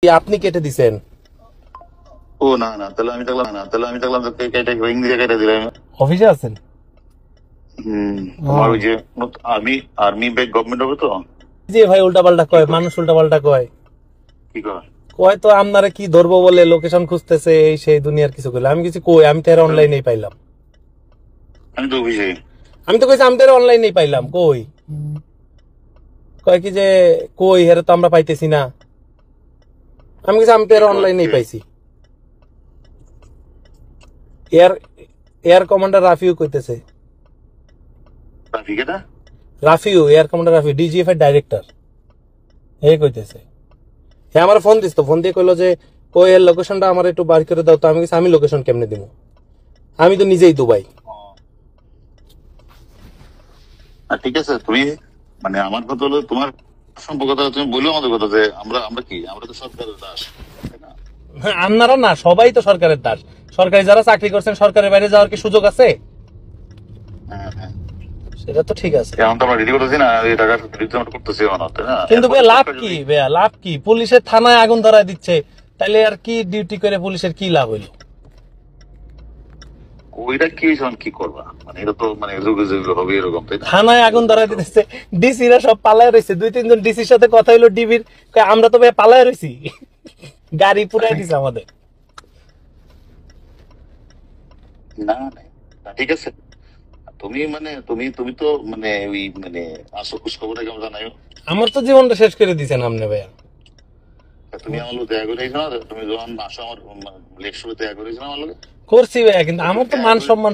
আপনি কেটে দিছেন? ও না না, তাহলে আমি দেখলাম যে কেটে রিং দিয়ে কেটে দিলাম। অফিসে আছেন? তোমার ওই যে আর্মি আর্মি ব্যাগ গভর্নমেন্ট হবে তো। যে ভাই উল্টাপাল্টা কি কয়, কর মানুষ উল্টাপাল্টা কয়। কি কর কয় তো আপনারা কি ধরবো বলে লোকেশন খুঁজতেছে, এই সেই দুনিয়ার কিছু কইলে। আমি কিছু কই, আমি তো এর অনলাইনেই পাইলাম। আমি তো অফিসে। আমি তো কইছি আমি তো এর অনলাইনেই পাইলাম। কই কয় কি যে কই হেরে তো আমরা পাইতেছি না। আমি কিছু আমি তো এর অনলাইনেই পাইছি। এয়ার এয়ার কমান্ডার রাফিউ কইতেছে। ট্রাফিকে না Rafiu, air commander Rafiu, DGF এর ডাইরেক্টর। এই কইতেছে। হ্যাঁ, আমার ফোন দিস তো, ফোন দিয়ে কইলো যে কই এর লোকেশনটা আমার একটু বার করে দাও। তো আমি কিছু আমি লোকেশন কেমনে দিব? আমি তো নিজেই দুবাই। ঠিক আছে। তুমি মানে আমার কথা হলো তোমার সম্পর্কতা তুমি বলো আমাদের কথা যে আমরা আমরা কি আমরা তো সরকারের দাস, তাই না? আপনারা না, সবাই তো সরকারের দাস। সরকারি যারা চাকরি করছেন, সরকারের বাইরে যাওয়ার কি সুযোগ আছে? হ্যাঁ হ্যাঁ, সেটা তো ঠিক আছে, এখন তো আমরা রেডি করতেছি না, এই টাকা রেডি আমরা করতেছি এখন, তাই না? কিন্তু এরপরে ভাইয়া লাভ সরকার কি? যদি ভাইয়া লাভ কি? পুলিশের থানায় আগুন ধরায় দিচ্ছে, তাইলে আর কি ডিউটি করে পুলিশের কি লাভ হইলো? ওইটা কি হয়েছে, এখন কি করবা? মানে এটা তো মানে যুগে যুগে হবে এরকম, তাই না? থানায় আগুন ধরায় দিতেছে, ডিসিরা সব পালায় রয়েছে। 2-3 জন ডিসির সাথে কথা হইলো ডিবির, আমরা তো ভাইয়া পালায় রয়েছি। গাড়ি পুরাই দিছে আমাদের। না না না, ঠিক আছে। তুমি মানে তুমি তো মানে ওই মানে আসো খোঁজ খবরটা কেমন জানাইও। আমার তো জীবনটা শেষ করে দিছেন আপনি ভাইয়া। তুমি আমার লোক দেখা করে না, তুমি যখন আসো আমার লেকশনে দেখা করেছো না আমার লোক। করছি ভাইয়া, কিন্তু আমার তো দেখা মান করে সম্মান